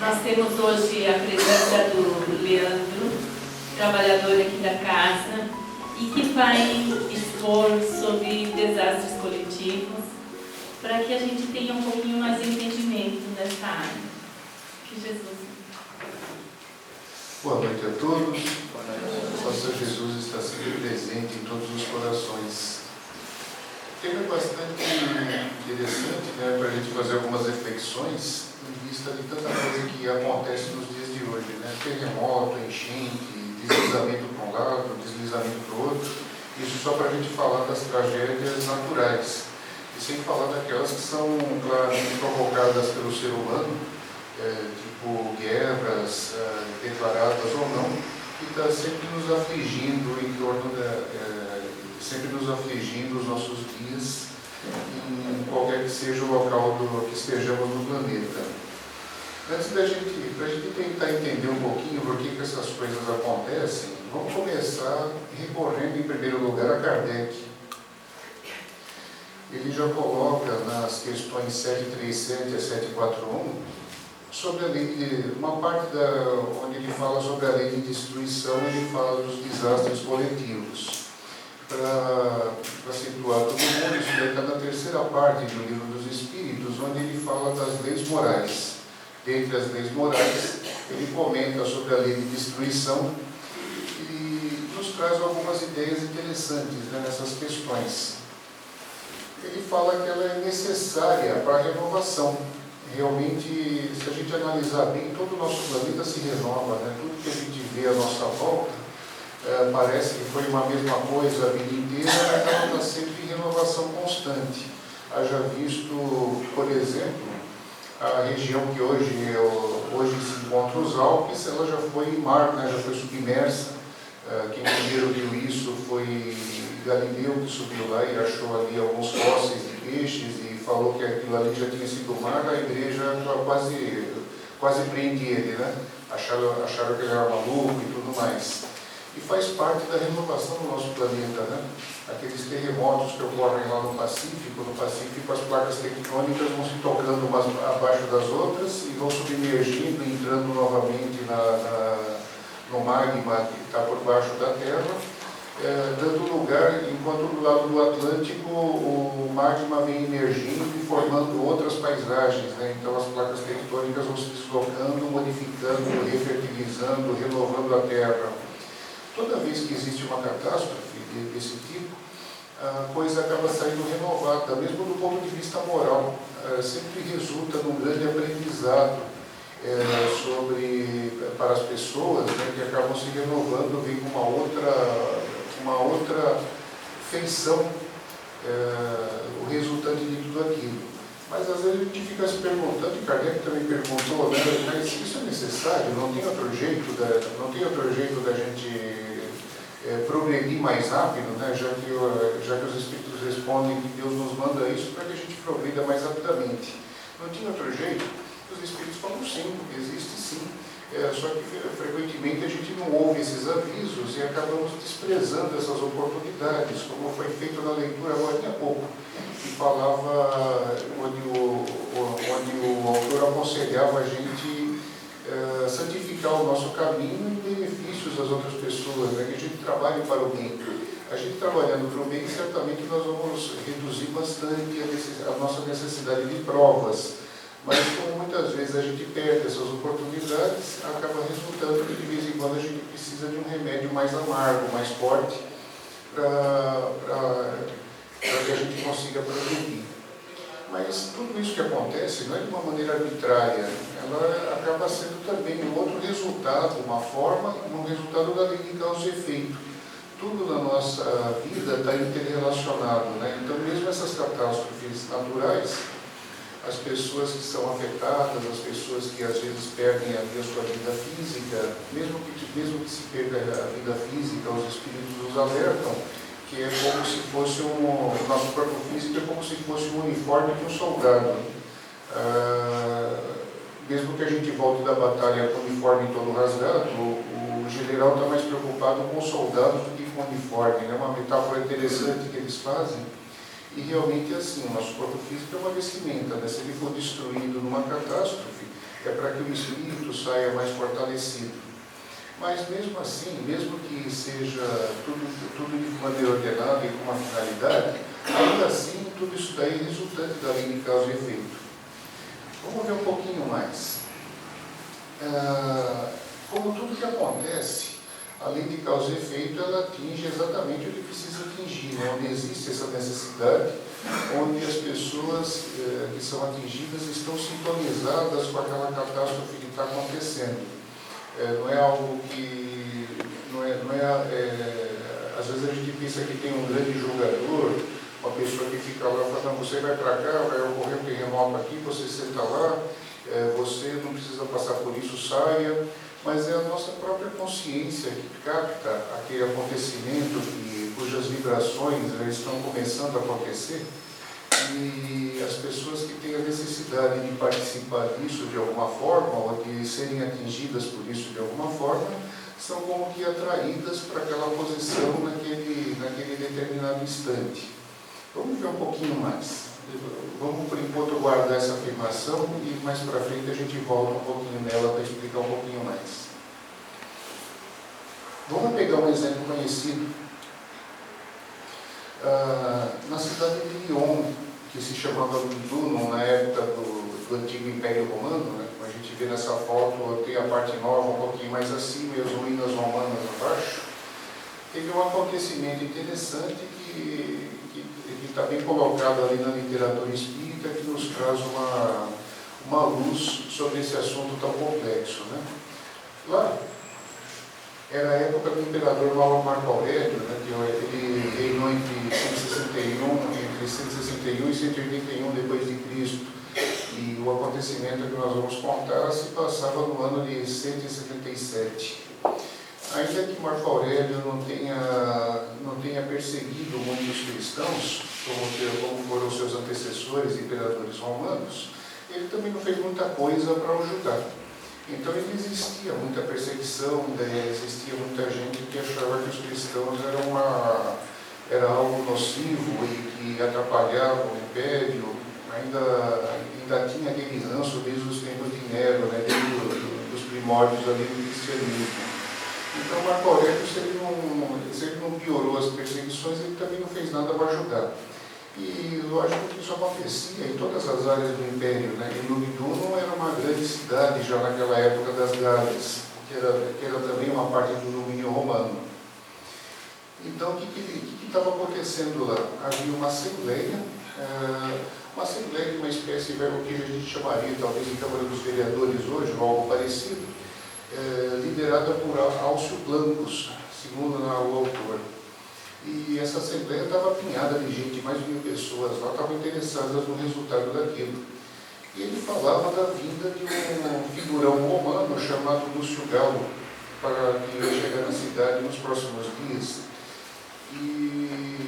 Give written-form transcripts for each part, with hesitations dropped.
Nós temos hoje a presença do Leandro, trabalhador aqui da casa, e que vai expor sobre desastres coletivos, para que a gente tenha um pouquinho mais de entendimento nessa área. Que Jesus. Boa noite a todos. Nosso Jesus está sempre presente em todos os corações. O tema é bastante interessante, né, para a gente fazer algumas reflexões em vista de tanta coisa que acontece nos dias de hoje, né? Terremoto, enchente, deslizamento para um lado, deslizamento para o outro. Isso só para a gente falar das tragédias naturais. E sem falar daquelas que são claramente provocadas pelo ser humano, tipo guerras, declaradas ou não, que está sempre nos afligindo em torno sempre nos afligindo os nossos dias, em qualquer que seja o local que estejamos no planeta. Antes para a gente tentar entender um pouquinho por que essas coisas acontecem, vamos começar recorrendo em primeiro lugar a Kardec. Ele já coloca nas questões 737 a 741, sobre a lei uma parte onde ele fala sobre a lei de destruição, ele fala dos desastres coletivos. Para situar todo mundo, isso daí está na terceira parte do Livro dos Espíritos, onde ele fala das leis morais. Dentre as leis morais, ele comenta sobre a lei de destruição e nos traz algumas ideias interessantes, né, nessas questões. Ele fala que ela é necessária para a renovação. Realmente, se a gente analisar bem, todo o nosso planeta se renova, né? Tudo que a gente vê à nossa volta, parece que foi uma mesma coisa a vida inteira, ela está sempre em renovação constante. Haja visto, por exemplo, a região que hoje se encontra os Alpes, ela já foi mar, né? Já foi submersa. Quem primeiro viu isso foi Galileu, que subiu lá e achou ali alguns fósseis de peixes e falou que aquilo ali já tinha sido mar. A igreja quase prende ele, né? Acharam que ele era maluco e tudo mais. E faz parte da renovação do nosso planeta, né? Aqueles terremotos que ocorrem lá no Pacífico as placas tectônicas vão se tocando umas abaixo das outras e vão submergindo, entrando novamente no magma que está por baixo da Terra, dando lugar, enquanto do lado do Atlântico o magma vem emergindo e formando outras paisagens, né? Então as placas tectônicas vão se deslocando, modificando, refertilizando, renovando a Terra. Toda vez que existe uma catástrofe desse tipo, a coisa acaba saindo renovada, mesmo do ponto de vista moral. Sempre resulta num grande aprendizado para as pessoas, né, que acabam se renovando, vem com uma outra feição, o resultante de tudo aquilo. Mas às vezes a gente fica se perguntando, e Kardec também perguntou, né, mas isso é necessário? Não tem outro jeito da gente progredir mais rápido, né, já que os Espíritos respondem que Deus nos manda isso para que a gente progrida mais rapidamente. Não tinha outro jeito? Os Espíritos falam sim, existe sim. Só que frequentemente a gente não ouve esses avisos e acabamos desprezando essas oportunidades, como foi feito na leitura agora há pouco, que falava, onde o autor aconselhava a gente santificar o nosso caminho em benefícios das outras pessoas, né? Que a gente trabalhe para o bem. A gente trabalhando para o bem, certamente nós vamos reduzir bastante a nossa necessidade de provas. Mas como muitas vezes a gente perde essas oportunidades, acaba resultando que de vez em quando a gente precisa de um remédio mais amargo, mais forte, para que a gente consiga progredir. Mas tudo isso que acontece não é de uma maneira arbitrária, ela acaba sendo também um outro resultado, um resultado da lei de causa e efeito. Tudo na nossa vida está interrelacionado, né? Então mesmo essas catástrofes naturais, as pessoas que são afetadas, as pessoas que às vezes perdem a sua vida física, mesmo que se perda a vida física, os espíritos nos alertam que é como se fosse o nosso corpo físico é como se fosse um uniforme de um soldado. Mesmo que a gente volte da batalha com o uniforme todo rasgado, o general está mais preocupado com o soldado do que com o uniforme. É uma metáfora interessante que eles fazem. E realmente é assim, o nosso corpo físico é uma vestimenta, né? Se ele for destruído numa catástrofe, é para que o espírito saia mais fortalecido. Mas mesmo assim, mesmo que seja tudo de maneira ordenada e com uma finalidade, ainda assim tudo isso daí é resultante da lei de causa e efeito. Vamos ver um pouquinho mais. Como tudo que acontece, a lei de causa e efeito, ela atinge exatamente o que precisa atingir, né? Onde existe essa necessidade, onde as pessoas que são atingidas estão sintonizadas com aquela catástrofe que está acontecendo. Não é algo que... às vezes a gente pensa que tem um grande julgador, uma pessoa que fica lá falando, você vai para cá, vai ocorrer um terremoto aqui, você senta lá, você não precisa passar por isso, saia. Mas é a nossa própria consciência que capta aquele acontecimento cujas vibrações estão começando a acontecer, e as pessoas que têm a necessidade de participar disso de alguma forma, ou de serem atingidas por isso de alguma forma, são como que atraídas para aquela posição naquele determinado instante. Vamos ver um pouquinho mais. Vamos, por enquanto, guardar essa afirmação e mais para frente a gente volta um pouquinho nela para explicar um pouquinho mais. Vamos pegar um exemplo conhecido. Na cidade de Lyon, que se chamava Lugdunum na época do antigo Império Romano, né? Como a gente vê nessa foto, tem a parte nova um pouquinho mais acima e as ruínas romanas abaixo. Teve um acontecimento interessante que está bem colocado ali na literatura espírita, que nos traz uma luz sobre esse assunto tão complexo, né? Lá, era a época do imperador Marco Aurélio, né, que ele reinou entre 161 e 181 depois de Cristo. E o acontecimento que nós vamos contar se passava no ano de 177. Ainda que Marco Aurélio não tenha perseguido muitos cristãos, como foram seus antecessores, imperadores romanos, ele também não fez muita coisa para ajudar. Então existia muita perseguição, existia muita gente que achava que os cristãos era algo nocivo e que atrapalhava o império. Ainda tinha aquele ranço desde os tempos de Nero, né, desde os primórdios ali do cristianismo. Então Marco Aurélio, se ele não piorou as perseguições, ele também não fez nada para ajudar. E lógico que isso acontecia em todas as áreas do Império, né? E Lugdunum era uma grande cidade já naquela época das Gálias, que era também uma parte do domínio romano. Então o que estava acontecendo lá? Havia uma assembleia, de uma espécie de o que a gente chamaria talvez de Câmara dos Vereadores hoje, ou algo parecido, liderada por Alcio Blancus, segundo o autor. E essa assembleia estava apinhada de gente, mais de 1000 pessoas lá, estavam interessadas no resultado daquilo. E ele falava da vinda de um figurão romano chamado Lúcio Galo, que ia chegar na cidade nos próximos dias. E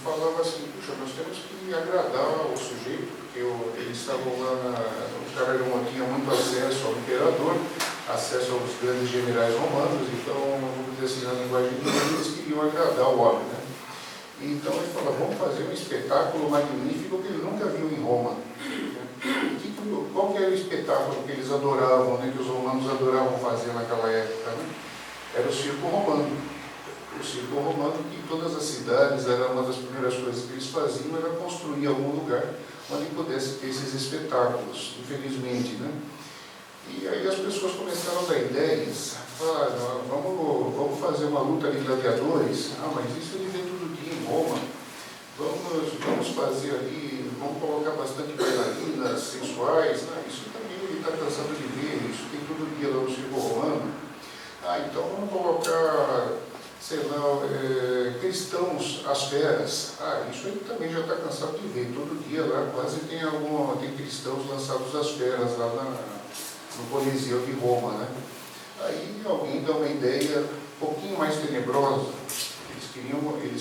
falava assim, puxa, nós temos que agradar o sujeito, porque eles estavam lá, o cara não tinha muito acesso ao imperador, acesso aos grandes generais romanos, então, vamos dizer assim, na linguagem de hoje, eles queriam agradar o homem, né? Então ele falou, vamos fazer um espetáculo magnífico que ele nunca viu em Roma. Qual que era o espetáculo que eles adoravam, né, que os romanos adoravam fazer naquela época? Né? Era o circo romano. O circo romano, que em todas as cidades, era uma das primeiras coisas que eles faziam, era construir algum lugar onde pudesse ter esses espetáculos, infelizmente, né? E aí as pessoas começaram a dar ideias, falaram, vamos fazer uma luta de gladiadores, mas isso ele vê todo dia em Roma, vamos fazer ali, vamos colocar bastante bailarinas sensuais, isso também ele está cansado de ver, isso tem todo dia lá no circo romano. Então vamos colocar, sei lá, cristãos às feras, isso ele também já está cansado de ver, todo dia lá quase tem cristãos lançados às feras lá no Coliseu de Roma, né? Aí alguém dá uma ideia um pouquinho mais tenebrosa. Eles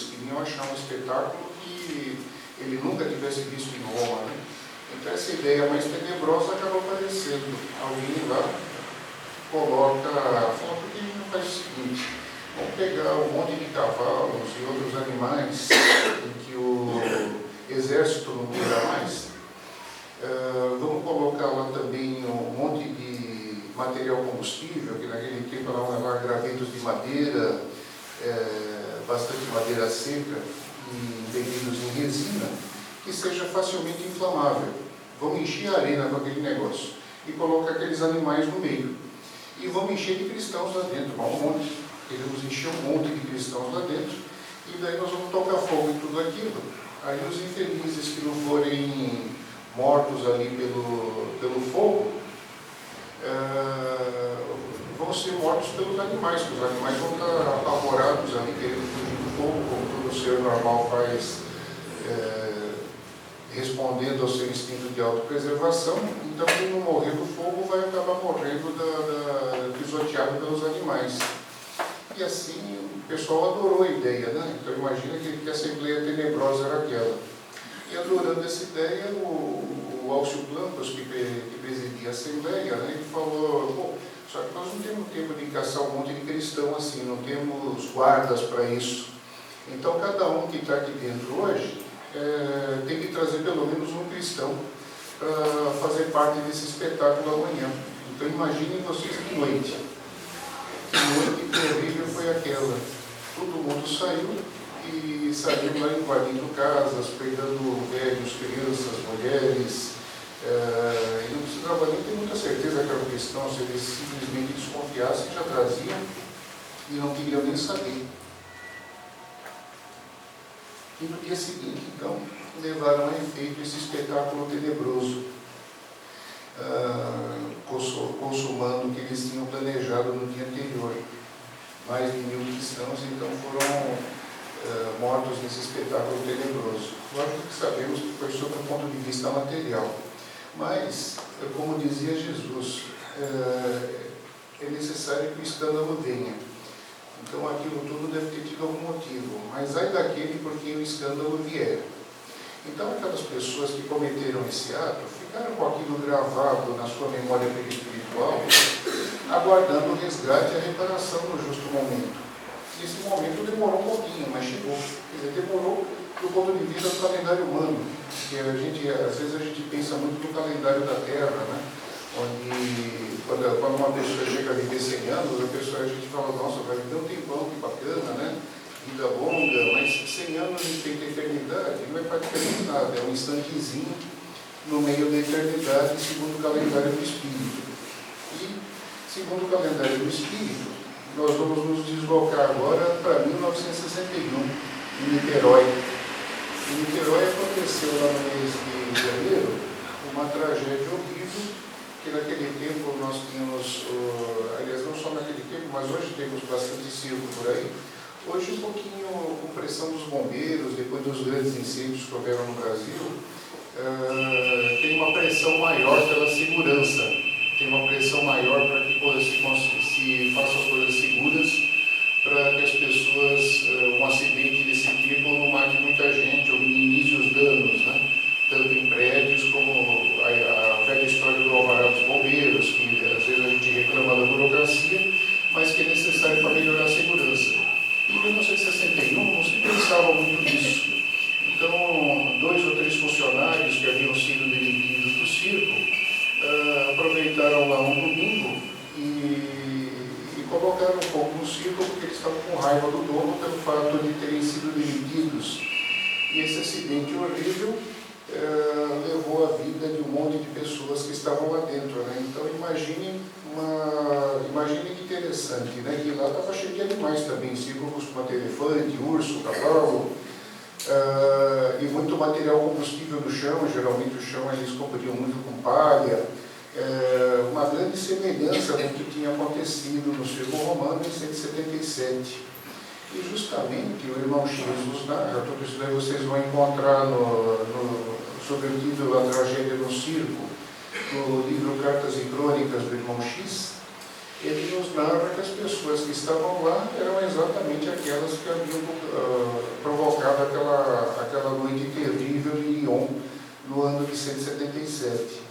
queriam achar um espetáculo que ele nunca tivesse visto em Roma, né? Então essa ideia mais tenebrosa acabou aparecendo. Alguém lá fala, por que a gente não faz o seguinte? Vamos pegar um monte de cavalos e outros animais em que o exército não queira mais. Vamos colocar lá também um monte de material combustível, que naquele tempo eram gravetos de madeira, bastante madeira seca e embebidos em resina, que seja facilmente inflamável. Vamos encher a arena com aquele negócio e colocar aqueles animais no meio. E vamos encher de cristãos lá dentro, um monte. Queremos encher um monte de cristãos lá dentro, e daí nós vamos tocar fogo em tudo aquilo. Aí os infelizes que não forem mortos ali pelo fogo, vão ser mortos pelos animais, que os animais vão estar apavorados ali, querendo fugir do fogo, como todo ser normal faz, respondendo ao seu instinto de autopreservação. Então, quem não morrer do fogo vai acabar morrendo pisoteado pelos animais. E assim, o pessoal adorou a ideia, né? Então, imagina que assembleia tenebrosa era aquela. E adorando essa ideia, o Alcio Plancos, que presidia a assembleia, né, ele falou: bom, só que nós não temos tempo de caçar um monte de cristão assim, não temos guardas para isso. Então, cada um que está aqui dentro hoje tem que trazer pelo menos um cristão para fazer parte desse espetáculo amanhã. Então, imaginem vocês que noite. Que noite terrível foi aquela. Todo mundo saiu e saiu lá invadindo casas, pegando velhos, crianças, mulheres. E não precisava nem ter muita certeza que eram cristãos, se eles simplesmente desconfiassem, já traziam e não queriam nem saber. E no dia seguinte, então, levaram a efeito esse espetáculo tenebroso, consumando o que eles tinham planejado no dia anterior. Mais de 1000 cristãos, então, foram mortos nesse espetáculo tenebroso. Lógico que sabemos que foi sob o ponto de vista material, mas, como dizia Jesus, é necessário que o escândalo venha. Então, aquilo tudo deve ter tido algum motivo, mas ai daquele por quem o escândalo vier. Então, aquelas pessoas que cometeram esse ato ficaram com aquilo gravado na sua memória espiritual, aguardando o resgate e a reparação no justo momento. E esse momento demorou um pouquinho, mas chegou. Quer dizer, demorou do ponto de vista do calendário humano, porque às vezes a gente pensa muito no calendário da Terra, né? Onde, quando uma pessoa chega a viver 100 anos, a gente fala: nossa, vai viver um tempão, que bacana, né? Vida longa, mas 100 anos em feita eternidade não é praticamente nada, é um instantezinho no meio da eternidade, segundo o calendário do Espírito. E, segundo o calendário do Espírito, nós vamos nos deslocar agora para 1961, em Niterói. Em Niterói aconteceu lá no mês de janeiro uma tragédia horrível, que naquele tempo nós tínhamos, aliás, não só naquele tempo, mas hoje temos bastante circo por aí. Hoje um pouquinho com pressão dos bombeiros, depois dos grandes incêndios que houveram no Brasil, tem uma pressão maior pela segurança, tem uma pressão maior para que se façam as coisas seguras, para que as pessoas, um acidente desse tipo não mate muita gente ou minimize os danos, né? Tanto em prédios como a velha história do alvará dos bombeiros, que às vezes a gente reclama da burocracia, mas que é necessário para melhorar a segurança. Em 1961 não se pensava muito nisso. Então, 2 ou 3 funcionários que haviam sido demitidos do circo aproveitaram lá um domingo e colocaram um pouco no circo, porque eles estavam com raiva do dono pelo fato de terem sido demitidos. E esse acidente horrível levou a vida de um monte de pessoas que estavam lá dentro, né? Então, imagine que interessante, né? E lá estava cheio de animais também. Circo costuma ter elefante, urso, cavalo, e muito material combustível no chão. Geralmente o chão eles cobriam muito com palha. Uma grande semelhança com o que tinha acontecido no circo romano em 177. E justamente o irmão X nos narra, tudo isso daí vocês vão encontrar sob o título A Tragédia no Circo, no livro Cartas e Crônicas do irmão X. Ele nos narra que as pessoas que estavam lá eram exatamente aquelas que haviam provocado aquela noite terrível em Lyon, no ano de 177.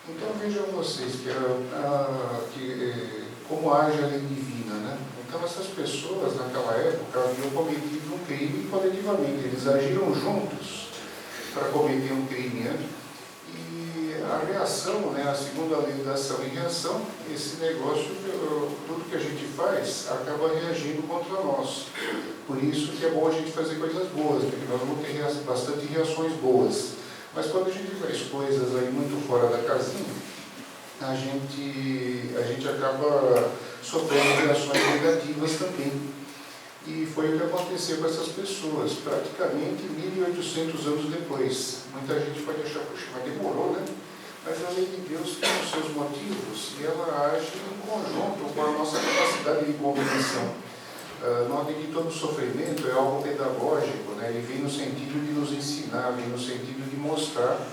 Então vejam vocês como age a lei divina, né? Então essas pessoas naquela época haviam cometido um crime coletivamente, eles agiram juntos para cometer um crime, né? E a reação, né, a segunda lei da ação e reação, esse negócio, tudo que a gente faz acaba reagindo contra nós. Por isso que é bom a gente fazer coisas boas, porque nós vamos ter bastante reações boas. Mas quando a gente faz coisas aí muito fora da casinha, a gente acaba sofrendo reações negativas também. E foi o que aconteceu com essas pessoas, praticamente 1.800 anos depois. Muita gente pode achar, puxa, mas demorou, né? Mas a lei de Deus tem os seus motivos e ela age em conjunto com a nossa capacidade de compreensão. Notem que todo sofrimento é algo pedagógico, né? Ele vem no sentido de nos ensinar, vem no sentido de mostrar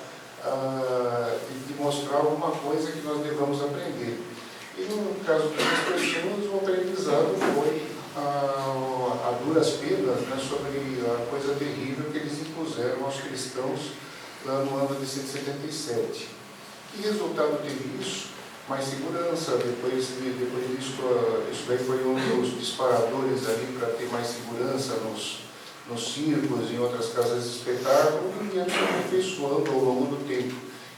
alguma coisa que nós devamos aprender. E no caso das pessoas, o aprendizado foi a duras penas, né, sobre a coisa terrível que eles impuseram aos cristãos lá no ano de 177. Que resultado teve isso? Mais segurança, depois disso, isso daí foi um dos disparadores ali para ter mais segurança nos circos e em outras casas de espetáculo, e ia se aperfeiçoando ao longo do tempo.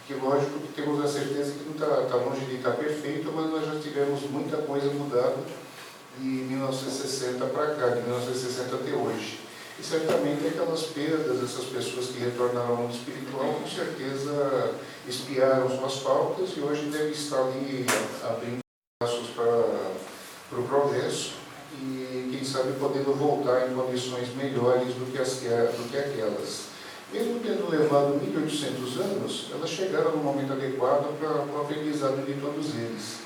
Que lógico que temos a certeza que não está longe de estar perfeito, mas nós já tivemos muita coisa mudada de 1960 para cá, de 1960 até hoje. E certamente aquelas perdas, essas pessoas que retornaram ao mundo espiritual, com certeza espiaram suas faltas e hoje devem estar ali abrindo passos para o progresso e, quem sabe, podendo voltar em condições melhores do que aquelas. Mesmo tendo levado 1.800 anos, elas chegaram no momento adequado para o aprendizado de todos eles.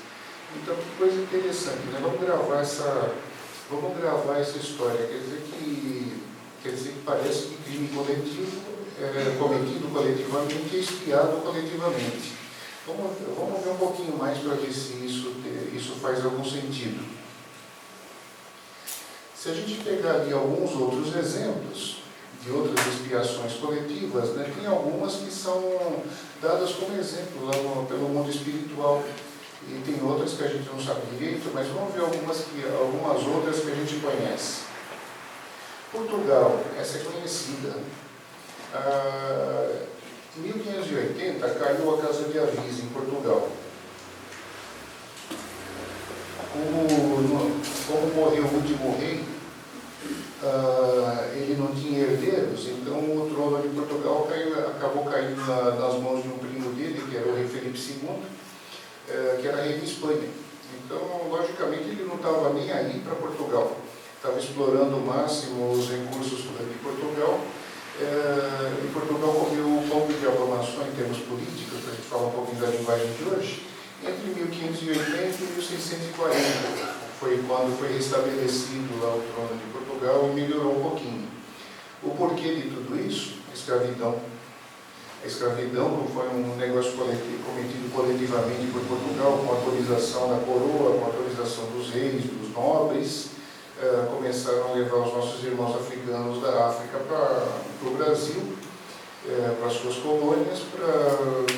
Então, que coisa interessante, né? Vamos gravar essa história. Quer dizer que parece que crime coletivo é cometido coletivamente e espiado coletivamente. Vamos ver um pouquinho mais para ver se isso faz algum sentido. Se a gente pegar ali alguns outros exemplos de outras expiações coletivas, né, tem algumas que são dadas como exemplo lá pelo mundo espiritual. E tem outras que a gente não sabe direito, mas vamos ver algumas outras que a gente conhece. Portugal, essa é conhecida. Em 1580 caiu a Casa de Avís, em Portugal. Como morreu o último rei, ele não tinha herdeiros, então o trono de Portugal acabou caindo nas mãos de um primo dele, que era o rei Felipe II, que era rei de Espanha. Então, logicamente, ele não estava nem aí para Portugal. Estava explorando ao máximo os recursos de Portugal. E Portugal comeu um pouco de aprovação em termos políticos, para a gente falar um pouquinho da linguagem de hoje, entre 1580 e 1640. Foi quando foi restabelecido lá o trono de Portugal e melhorou um pouquinho. O porquê de tudo isso? A escravidão. A escravidão não foi um negócio cometido coletivamente por Portugal, com autorização da coroa, com autorização dos reis, dos nobres. Começaram a levar os nossos irmãos africanos da África para o Brasil, para as suas colônias,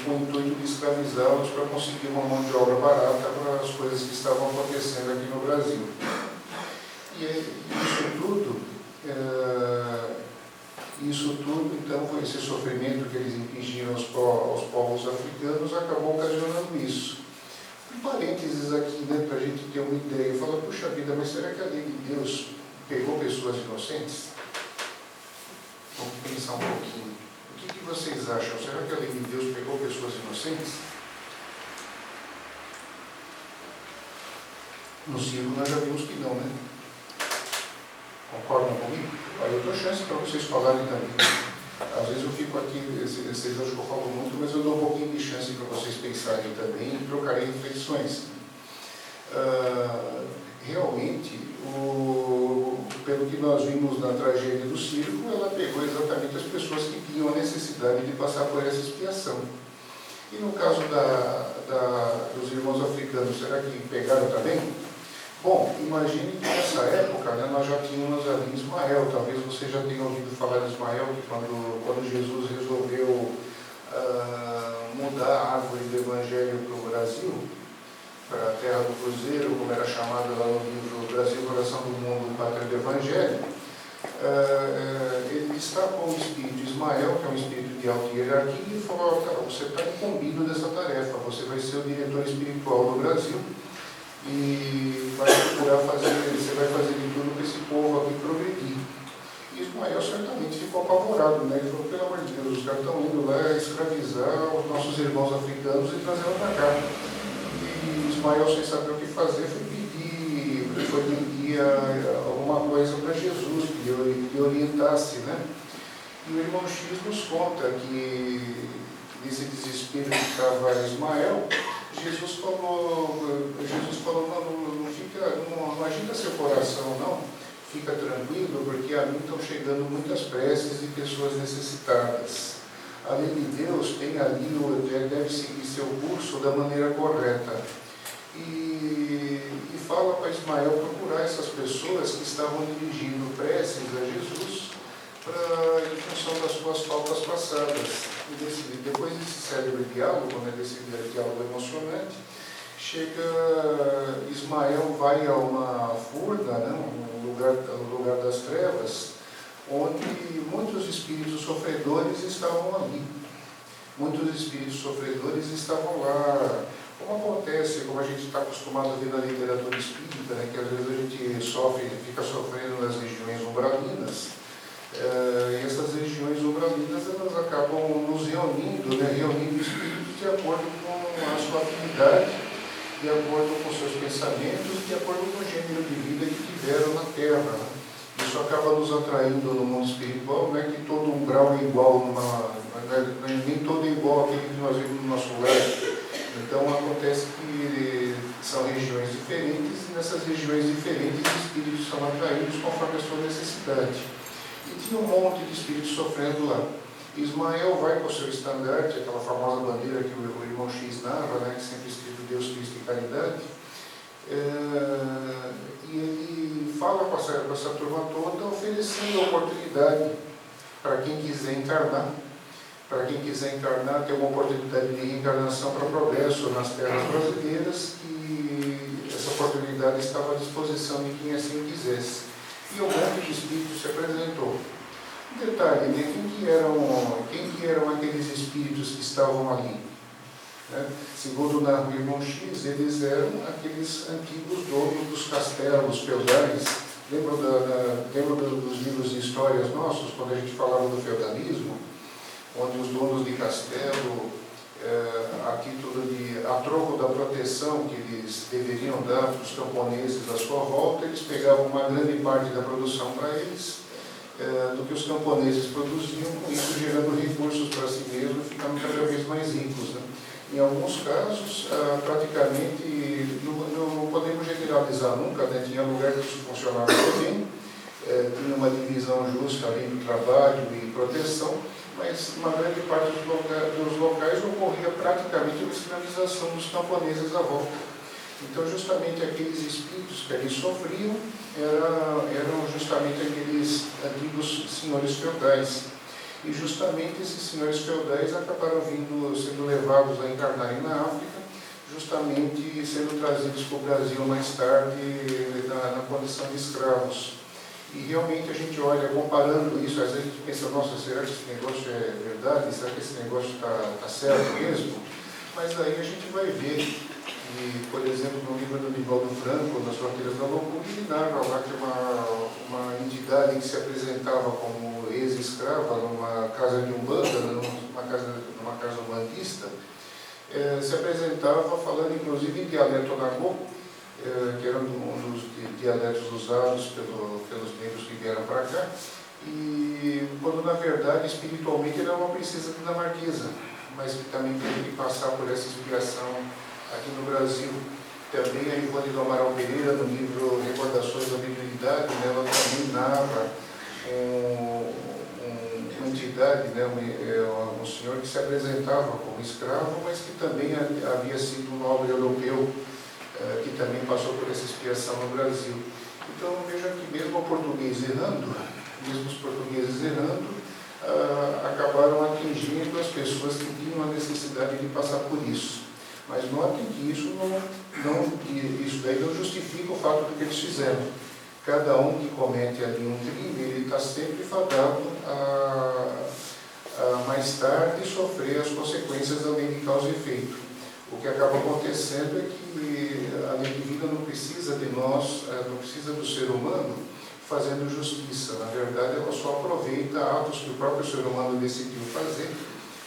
com o intuito de escravizá-los para conseguir uma mão de obra barata para as coisas que estavam acontecendo aqui no Brasil. E isso tudo, então, foi esse sofrimento que eles infligiram aos povos africanos, acabou ocasionando isso. Um parênteses aqui, né, para a gente ter uma ideia. Fala, puxa vida, mas será que a lei de Deus pegou pessoas inocentes? Vamos pensar um pouquinho. O que vocês acham? Será que a lei de Deus pegou pessoas inocentes? No circo nós já vimos que não, né? Concordam comigo? Olha, eu dou chance para vocês falarem também. Às vezes eu fico aqui, vocês acham que eu falo muito, mas eu dou um pouquinho de chance para vocês pensarem também e trocarem reflexões. Realmente, pelo que nós vimos na tragédia do circo, ela pegou exatamente as pessoas que tinham a necessidade de passar por essa expiação. E no caso dos irmãos africanos, será que pegaram também? Bom, imagine que nessa época, né, nós já tínhamos ali Ismael. Talvez você já tenha ouvido falar de Ismael, que quando Jesus resolveu mudar a árvore do Evangelho para o Brasil, para a Terra do Cruzeiro, como era chamada lá no livro Brasil, Coração do Mundo, Pátria do Evangelho, ele está com o espírito Ismael, que é um espírito de alta hierarquia, e falou: cara, você está incumbido dessa tarefa, você vai ser o diretor espiritual do Brasil e vai procurar você vai fazer de tudo para esse povo aqui progredir. E Ismael certamente ficou apavorado, né? Ele falou: pelo amor de Deus, os caras estão indo lá escravizar os nossos irmãos africanos e trazê-los para cá. E Ismael, sem saber o que fazer, foi pedir alguma coisa para Jesus, que lhe orientasse, né? E o irmão X nos conta que nesse desespero que estava Ismael, Jesus falou: não agita seu coração, não, fica tranquilo, porque a mim estão chegando muitas preces de pessoas necessitadas. A lei de Deus tem ali, deve seguir seu curso da maneira correta. E fala para Ismael procurar essas pessoas que estavam dirigindo preces a Jesus em função das suas faltas passadas. E depois desse célebre diálogo, né, desse diálogo emocionante, chega Ismael, vai a uma furna, né, um lugar das trevas, onde muitos espíritos sofredores estavam ali. Muitos espíritos sofredores estavam lá. Como acontece, como a gente está acostumado a ver na literatura espírita, né, que às vezes a gente fica sofrendo nas regiões umbralinas, e essas regiões umbralinas elas acabam nos reunindo, né, reunindo espíritos de acordo com a sua afinidade, de acordo com os seus pensamentos, de acordo com o gênero de vida que tiveram na Terra. Né? Isso acaba nos atraindo no mundo espiritual, não é que todo umbral é igual, nem todo é igual àquele que nós vemos no nosso lar. Então acontece que são regiões diferentes, e nessas regiões diferentes os espíritos são atraídos conforme a sua necessidade. E tinha um monte de espíritos sofrendo lá. Ismael vai com o seu estandarte, aquela famosa bandeira que o irmão X narra, né, que sempre escrito Deus, Cristo e Caridade, e ele fala com essa turma toda, oferecendo a oportunidade para quem quiser encarnar. Para quem quiser encarnar, ter uma oportunidade de reencarnação para progresso nas terras brasileiras, e essa oportunidade estava à disposição de quem assim quisesse. E um monte de espíritos se apresentou. Detalhe, né? Quem que eram aqueles espíritos que estavam ali? Né? Segundo o irmão X, eles eram aqueles antigos donos dos castelos feudais. Lembra dos livros de histórias nossos, quando a gente falava do feudalismo? Onde os donos de castelo, a troco da proteção que eles deveriam dar para os camponeses à sua volta, eles pegavam uma grande parte da produção para eles, do que os camponeses produziam, com isso gerando recursos para si mesmos, ficando cada vez mais ricos. Né? Em alguns casos, praticamente, não podemos generalizar nunca, né? Tinha lugar que isso funcionava bem, tinha uma divisão justa ali do trabalho e proteção, mas uma grande parte dos locais ocorria praticamente a escravização dos camponeses à volta. Então, justamente aqueles espíritos que ali sofriam eram justamente aqueles antigos senhores feudais. E justamente esses senhores feudais acabaram sendo levados a encarnarem na África, justamente sendo trazidos para o Brasil mais tarde na condição de escravos. E realmente a gente olha, comparando isso, às vezes a gente pensa: nossa, será que esse negócio é verdade? Será que esse negócio está certo mesmo? Mas aí a gente vai ver, e, por exemplo, no livro do Divaldo Franco, Nas Fronteiras da Loucura, ele narra lá que uma entidade que se apresentava como ex-escrava numa casa de Umbanda, numa casa umbandista, se apresentava falando inclusive em dialeto nagô, que era um dos dialetos usados pelos negros que vieram para cá, e quando na verdade espiritualmente ele era uma princesa dinamarquesa, mas que também teve que passar por essa expiação aqui no Brasil. Também a Ivone do Amaral Pereira, no livro Recordações da Mediunidade, né, ela também narra uma entidade, né, um senhor que se apresentava como escravo, mas que também havia sido um nobre europeu, que também passou por essa expiação no Brasil. Então veja que mesmo o português errando, mesmo os portugueses errando, acabaram atingindo as pessoas que tinham a necessidade de passar por isso. Mas notem que isso daí não justifica o fato do que eles fizeram. cada um que comete ali um crime, ele está sempre fadado a mais tarde sofrer as consequências da lei de causa e efeito. O que acaba acontecendo é que a lei divina não precisa de nós, não precisa do ser humano fazendo justiça. Na verdade, ela só aproveita atos que o próprio ser humano decidiu fazer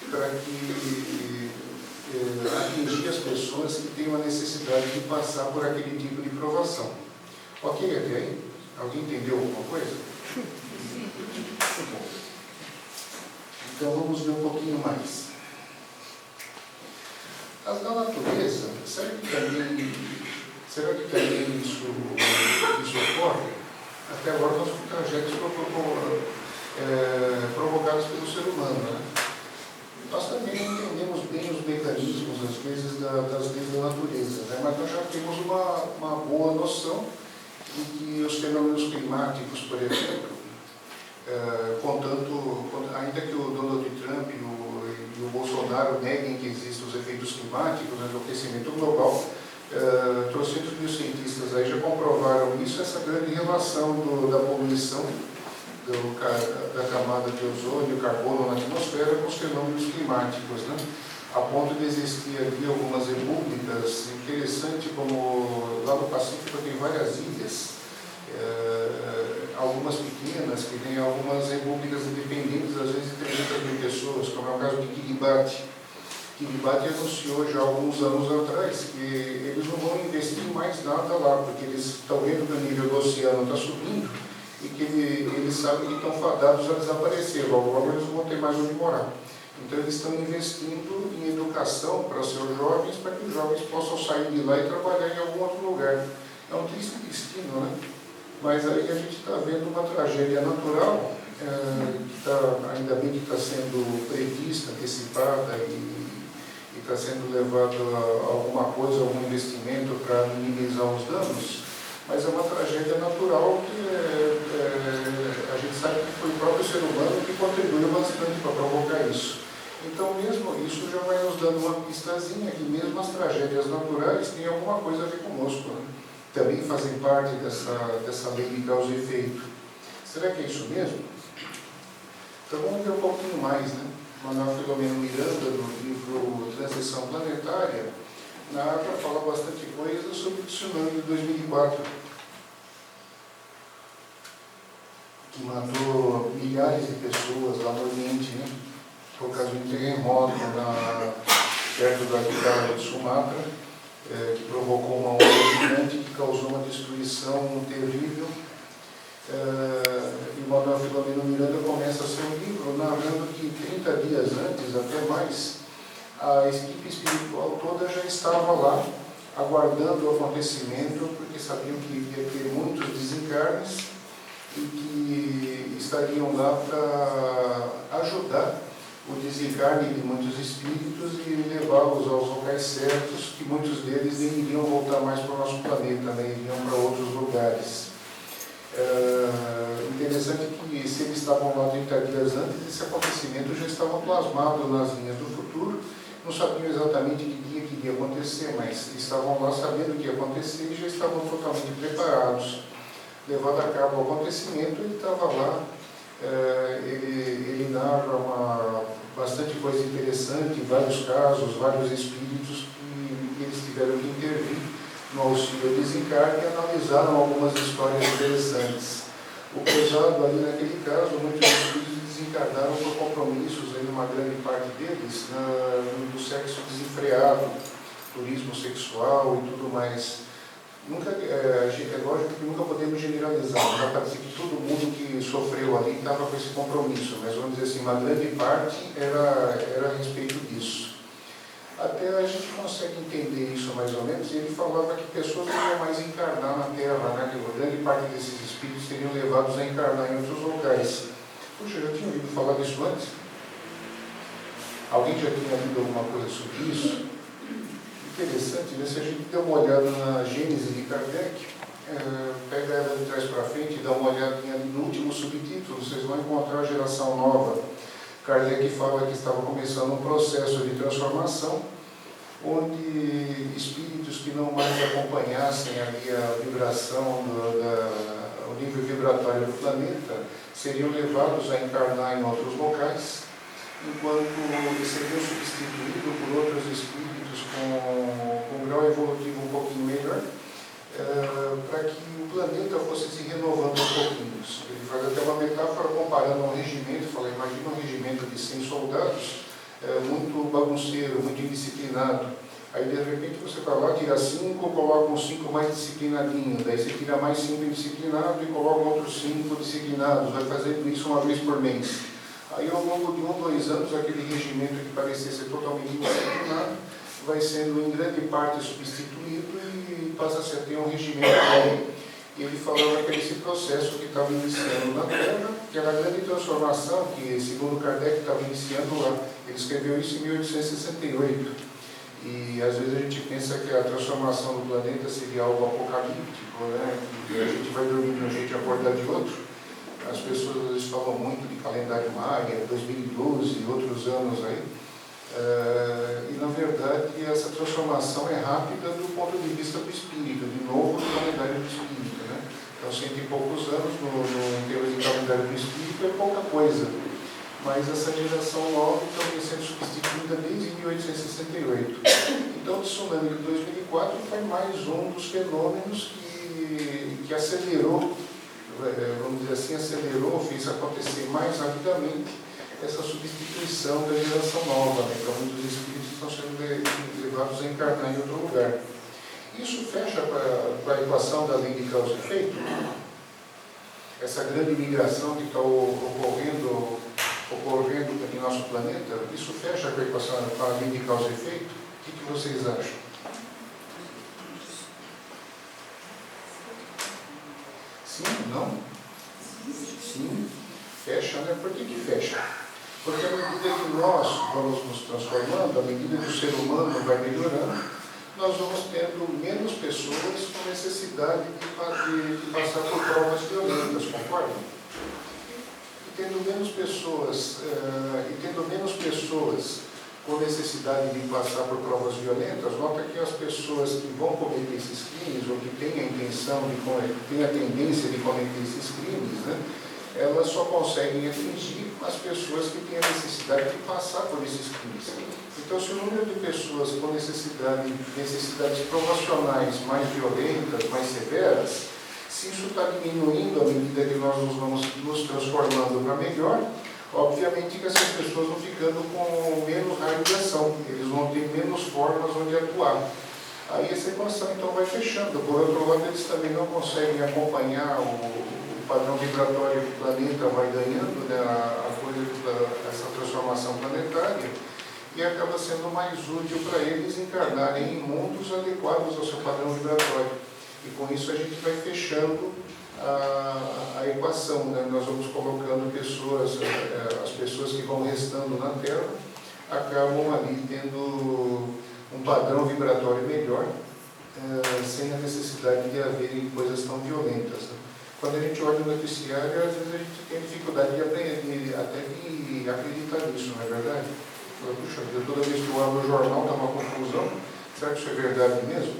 para que atingir as pessoas que têm uma necessidade de passar por aquele tipo de provação. Ok até aí? Alguém entendeu alguma coisa? Muito bom. Então vamos ver um pouquinho mais. Na natureza, será que também isso ocorre? Até agora nós fomos tragédias provocadas pelo ser humano, né? Nós também não entendemos bem os mecanismos, às vezes, das leis da natureza, né? Mas nós já temos uma boa noção de que os fenômenos climáticos, por exemplo, ainda que o Donald Trump e o Bolsonaro neguem que existem os efeitos climáticos, né, do aquecimento global, trocentos mil cientistas aí já comprovaram isso, essa grande relação da poluição da camada de ozônio, carbono na atmosfera com os fenômenos climáticos, né? A ponto de existir ali algumas repúblicas interessantes, como lá no Pacífico tem várias ilhas, algumas pequenas, que têm algumas repúblicas independentes, às vezes de 300 mil pessoas, como é o caso de Kiribati. Kiribati anunciou já há alguns anos atrás que eles não vão investir mais nada lá, porque eles estão vendo que o nível do oceano está subindo e que eles sabem que estão fadados a desaparecer, logo eles não vão ter mais onde morar. Então eles estão investindo em educação para os seus jovens, para que os jovens possam sair de lá e trabalhar em algum outro lugar. É um triste destino, né? Mas aí a gente está vendo uma tragédia natural, ainda bem que está sendo prevista, antecipada e está sendo levado a alguma coisa, algum investimento para minimizar os danos, mas é uma tragédia natural que a gente sabe que foi o próprio ser humano que contribuiu bastante para provocar isso. Então, mesmo isso já vai nos dando uma pistazinha que mesmo as tragédias naturais têm alguma coisa a ver conosco, né? Também fazem parte dessa lei de causa e efeito. Será que é isso mesmo? Então vamos ver um pouquinho mais, né? Manuel Filomeno Miranda, no livro Transição Planetária, narra, fala bastante coisa sobre o tsunami de 2004, que matou milhares de pessoas lá no Oriente, né? Por causa de um terremoto perto da guitarra de Sumatra, que provocou uma onda gigante que causou uma destruição terrível. E o Manuel Filomeno Miranda começa seu livro narrando que 30 dias antes, até mais, a equipe espiritual toda já estava lá, aguardando o acontecimento, porque sabiam que ia ter muitos desencarnes e que estariam lá para ajudar o desencarne de muitos espíritos e levá-los aos locais certos, que muitos deles nem iriam voltar mais para o nosso planeta, né? Iriam para outros lugares. Interessante que, se eles estavam lá 30 dias antes, esse acontecimento já estava plasmado nas linhas do futuro, não sabiam exatamente que dia que iria acontecer, mas estavam lá sabendo o que ia acontecer e já estavam totalmente preparados. Levado a cabo o acontecimento, ele estava lá. Ele narra bastante coisa interessante, vários casos, vários espíritos que eles tiveram que intervir no auxílio ao desencarne e analisaram algumas histórias interessantes. O pesado ali naquele caso, muitos espíritos desencarnaram por compromissos, aí, uma grande parte deles, do sexo desenfreado, turismo sexual e tudo mais. É lógico que nunca podemos generalizar, não dá para dizer que todo mundo que sofreu ali estava com esse compromisso, mas vamos dizer assim, uma grande parte era a respeito disso. Até a gente consegue entender isso mais ou menos, e ele falava que pessoas não iam mais encarnar na Terra, né? Que grande parte desses espíritos seriam levados a encarnar em outros locais. Puxa, eu já tinha ouvido falar disso antes? Alguém já tinha lido alguma coisa sobre isso? Interessante, né? Se a gente der uma olhada na Gênese de Kardec, pega ela de trás para frente e dá uma olhadinha ali no último subtítulo, vocês vão encontrar a geração nova. Kardec fala que estava começando um processo de transformação, onde espíritos que não mais acompanhassem ali a vibração o nível vibratório do planeta, seriam levados a encarnar em outros locais, enquanto eles seriam substituídos por outros espíritos com um grau evolutivo um pouquinho melhor, para que o planeta fosse se renovando aos pouquinhos. Ele faz até uma metáfora comparando a um regimento, fala, imagina um regimento de 100 soldados, muito bagunceiro, muito indisciplinado. Aí de repente você vai lá, tira 5, coloca uns 5 mais disciplinadinhos, daí você tira mais 5 indisciplinados e coloca outros 5 disciplinados, vai fazendo isso uma vez por mês. Aí ao longo de 1 ou 2 anos, aquele regimento que parecia ser totalmente indisciplinado, vai sendo em grande parte substituído e passa a ser ter um regimento bom. E ele falava que esse processo que estava iniciando na Terra, que era a grande transformação que, segundo Kardec, estava iniciando lá. Ele escreveu isso em 1868. E às vezes a gente pensa que a transformação do planeta seria algo apocalíptico, né? Que a gente vai dormir de um jeito e acordar de outro. As pessoas às vezes falam muito de calendário maia, 2012 e outros anos aí. E na verdade essa transformação é rápida do ponto de vista do espírito, de novo do calendário do espírito, né? Então 100 e poucos anos no termos de calendário do espírito é pouca coisa, mas essa geração nova então vem sendo substituída desde 1868. Então o tsunami de 2004 foi mais um dos fenômenos que acelerou, vamos dizer assim, fez acontecer mais rapidamente essa substituição da geração nova, né? Então muitos espíritos estão sendo levados a encarnar em outro lugar. Isso fecha com a equação da lei de causa e efeito? Essa grande migração que está ocorrendo em nosso planeta, isso fecha com a equação, com a lei de causa e efeito? O que vocês acham? Sim? Não? Sim. Fecha, né? Por que fecha? Porque à medida que nós vamos nos transformando, à medida que o ser humano vai melhorando, nós vamos tendo menos pessoas com necessidade de passar por provas violentas, concordam? E tendo menos pessoas com necessidade de passar por provas violentas, nota que as pessoas que vão cometer esses crimes, ou que têm a intenção têm a tendência de cometer esses crimes, né? Elas só conseguem atingir as pessoas que têm a necessidade de passar por esses crimes. Então, se o número de pessoas com necessidades promocionais mais violentas, mais severas, se isso está diminuindo à medida que nós nos vamos nos transformando para melhor, obviamente que essas pessoas vão ficando com menos raio de ação, eles vão ter menos formas onde atuar. Aí essa equação então vai fechando. Por outro lado, eles também não conseguem acompanhar o padrão vibratório que o planeta vai ganhando, né, essa transformação planetária, e acaba sendo mais útil para eles encarnarem em mundos adequados ao seu padrão vibratório. E com isso a gente vai fechando a equação, né? Nós vamos colocando as pessoas que vão restando na Terra, acabam ali tendo um padrão vibratório melhor, sem a necessidade de haverem coisas tão violentas, né? Quando a gente olha o noticiário, às vezes a gente tem dificuldade de aprender, até de acreditar nisso, não é verdade? Puxa vida, toda vez que eu abro o jornal dá uma confusão. Será que isso é verdade mesmo?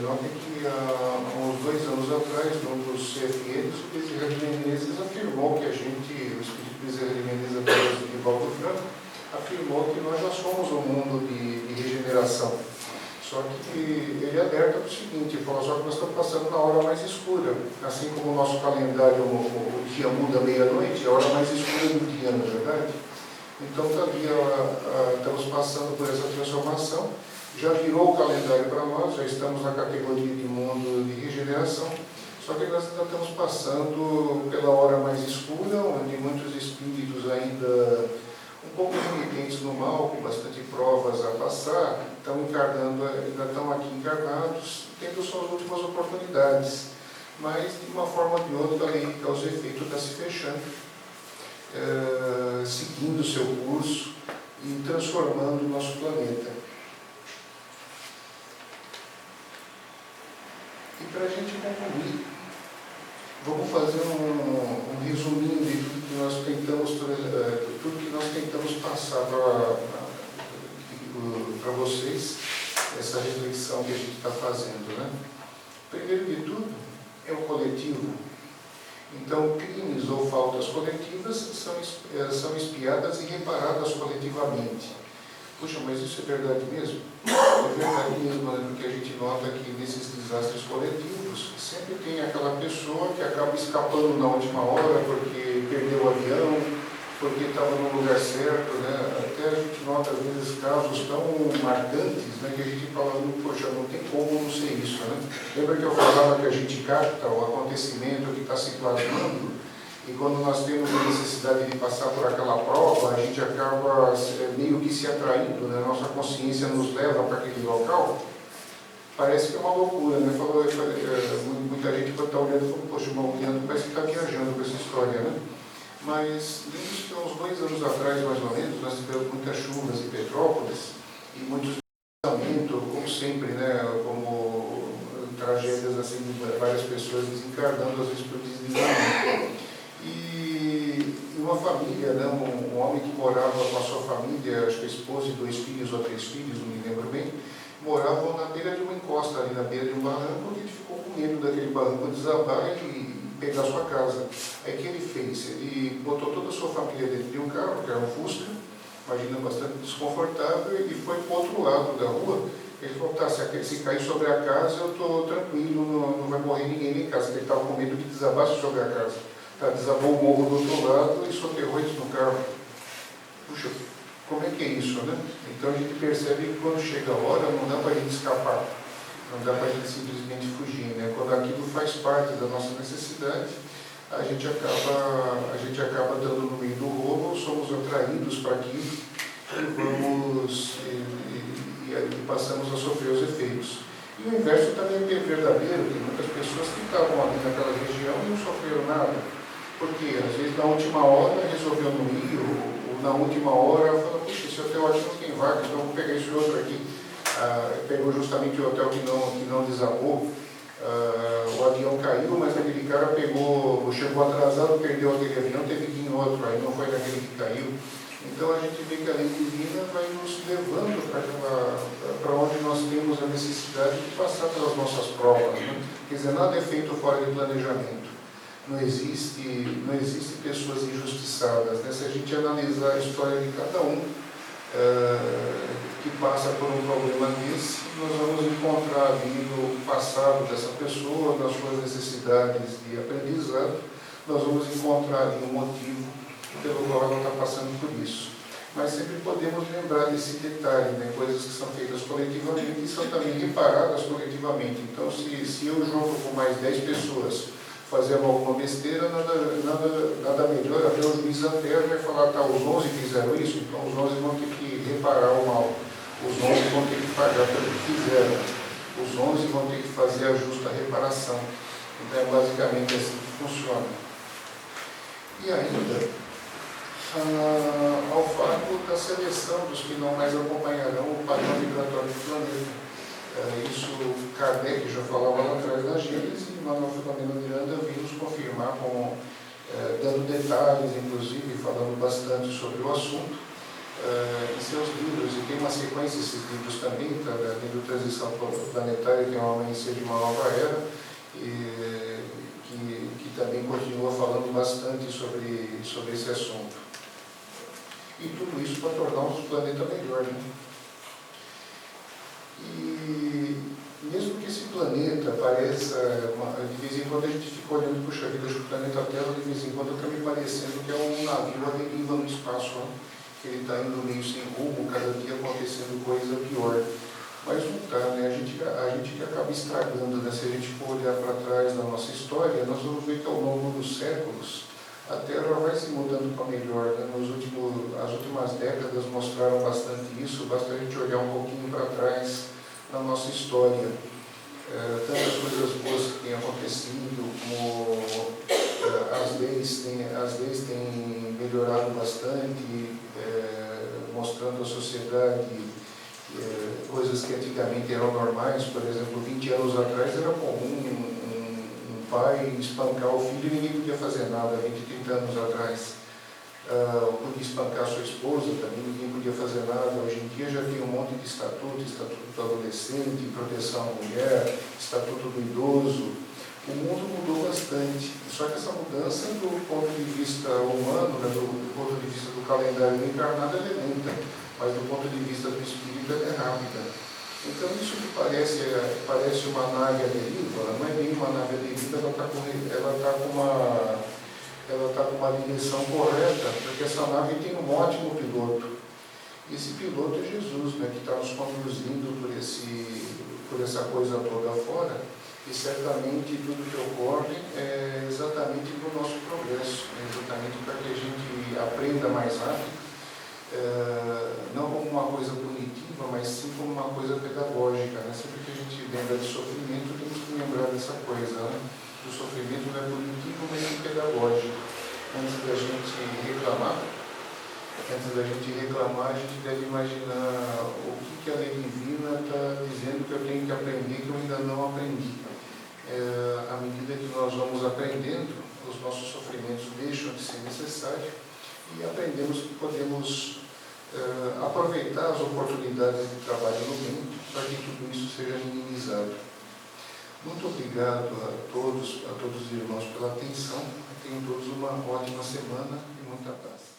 Notem que há uns 2 anos atrás, num dos CFNs, o Bezerra de Menezes afirmou que o espírito Bezerra de Menezes, através de Divaldo Franco, afirmou que nós já somos um mundo de regeneração. Só que ele alerta para o seguinte, ele fala, só que nós estamos passando na hora mais escura. Assim como o nosso calendário, o dia muda meia-noite, é a hora mais escura do dia, não é verdade? Então, estamos passando por essa transformação, já virou o calendário para nós, já estamos na categoria de mundo de regeneração, só que nós ainda estamos passando pela hora mais escura, onde muitos espíritos ainda um pouco renitentes no mal, com bastante provas a passar, ainda estão aqui encarnados, tendo suas últimas oportunidades. Mas, de uma forma ou de outra, a lei de causa e efeito está se fechando, seguindo o seu curso e transformando o nosso planeta. E para a gente concluir, vamos fazer um resuminho de tudo que nós tentamos passar para vocês, essa reflexão que a gente está fazendo, né? Primeiro de tudo, é o coletivo. Então, crimes ou faltas coletivas são expiadas e reparadas coletivamente. Puxa, mas isso é verdade mesmo? É verdade mesmo, né? Porque a gente nota que nesses desastres coletivos sempre tem aquela pessoa que acaba escapando na última hora porque perdeu o avião, porque estava no lugar certo, né? Até a gente nota às vezes casos tão marcantes, né, que a gente fala, poxa, não tem como não ser isso, né? Lembra que eu falava que a gente capta o acontecimento que está se plasmando? E quando nós temos a necessidade de passar por aquela prova, a gente acaba meio que se atraindo, né? Nossa consciência nos leva para aquele local. Parece que é uma loucura, né? Muita gente pode estar olhando e falando, poxa, o Malviano parece que está viajando com essa história, né? Mas, lembro que uns 2 anos atrás, mais ou menos, nós tivemos muitas chuvas em Petrópolis e muitos deslizamentos, como sempre, né? Como tragédias assim, de várias pessoas desencarnando, às vezes por deslizamento. E uma família, né, um homem que morava com a sua família, acho que a esposa e 2 filhos ou 3 filhos, não me lembro bem, moravam na beira de uma encosta, ali na beira de um barranco, e ele ficou com medo daquele barranco desabar e pegar a sua casa. Aí o que ele fez? Ele botou toda a sua família dentro de um carro, que era um Fusca, imagina, bastante desconfortável, e foi para o outro lado da rua. Ele falou, tá, se cair sobre a casa, eu estou tranquilo, não vai morrer ninguém em casa, porque ele estava com medo que desabasse sobre a casa. Desabou o morro do outro lado e soterrou isso no carro. Puxa, como é que é isso, né? Então a gente percebe que quando chega a hora, não dá para a gente escapar, não dá para a gente simplesmente fugir, né? Quando aquilo faz parte da nossa necessidade, a gente acaba dando no meio do rolo, somos atraídos para aquilo e passamos a sofrer os efeitos. E o inverso também é verdadeiro, tem muitas pessoas que estavam ali naquela região e não sofreram nada. Porque às vezes na última hora resolveu não ir, ou na última hora fala, puxa, esse hotel aqui não tem vaga, então vou pegar esse outro aqui. Pegou justamente o hotel que não desabou. O avião caiu, mas aquele cara chegou atrasado, perdeu aquele avião, teve que ir em outro, aí não foi naquele que caiu. Então a gente vê que a lei divina vai nos levando para onde nós temos a necessidade de passar pelas nossas provas, né? Quer dizer, nada é feito fora de planejamento. Não existe pessoas injustiçadas, né? Se a gente analisar a história de cada um que passa por um problema desse, nós vamos encontrar ali no passado dessa pessoa, nas suas necessidades de aprendizado, nós vamos encontrar ali um motivo pelo qual ela está passando por isso. Mas sempre podemos lembrar desse detalhe, né? Coisas que são feitas coletivamente e são também reparadas coletivamente. Então, se eu junto com mais 10 pessoas fazendo alguma besteira, nada melhor, até o juiz da terra vai falar, tá, os 11 fizeram isso, então os 11 vão ter que reparar o mal, os 11 vão ter que pagar pelo que fizeram, os 11 vão ter que fazer a justa reparação. Então é basicamente assim que funciona. E ainda, ao fato da seleção dos que não mais acompanharão o padrão migratório do planeta. Isso Kardec já falava lá atrás da Gênese, e Manuel Filomeno Miranda veio nos confirmar, dando detalhes, inclusive, falando bastante sobre o assunto em seus livros. E tem uma sequência desses livros também, livro Transição Planetária, que é o Amanhecer de uma Nova Era, que também continua falando bastante sobre esse assunto. E tudo isso para tornar o planeta melhor, né? E mesmo que esse planeta pareça, de vez em quando a gente fica olhando, puxa vida, o planeta Terra, de vez em quando está me parecendo que é um navio à deriva no espaço, né? Que ele está indo meio sem rumo, cada dia acontecendo coisa pior. Mas não está, né? A gente que acaba estragando, né? Se a gente for olhar para trás da nossa história, nós vamos ver que ao longo dos séculos a Terra vai se mudando para melhor, né? As últimas décadas mostraram bastante isso, basta a gente olhar um pouquinho para trás na nossa história. Tantas coisas boas que têm acontecido, como as leis têm melhorado bastante, mostrando à sociedade coisas que antigamente eram normais. Por exemplo, 20 anos atrás era comum um pai espancar o filho e ninguém podia fazer nada, 20, 30 anos atrás. Podia espancar sua esposa, também ninguém podia fazer nada. Hoje em dia já tem um monte de estatuto do adolescente, proteção à mulher, estatuto do idoso, o mundo mudou bastante. Só que essa mudança, do ponto de vista humano, né, do ponto de vista do calendário encarnado, ela é lenta, mas do ponto de vista do espírito, ela é rápida. Então, isso que parece uma nave à deriva, não é bem uma nave à deriva, ela está com uma direção correta, porque essa nave tem um ótimo piloto. E esse piloto é Jesus, né, que está nos conduzindo por essa coisa toda fora. E certamente tudo que ocorre é exatamente para o nosso progresso, exatamente para que a gente aprenda mais rápido, não como uma coisa punitiva, mas sim como uma coisa pedagógica. Né? Sempre que a gente lembra de sofrimento, temos que lembrar dessa coisa. Né? O sofrimento não é punitivo, mas é pedagógico. Antes da gente reclamar, a gente deve imaginar o que a lei divina está dizendo que eu tenho que aprender, que eu ainda não aprendi. À medida que nós vamos aprendendo, os nossos sofrimentos deixam de ser necessários e aprendemos que podemos aproveitar as oportunidades de trabalho no bem para que tudo isso seja minimizado. Muito obrigado a todos os irmãos pela atenção. Tenham todos uma ótima semana e muita paz.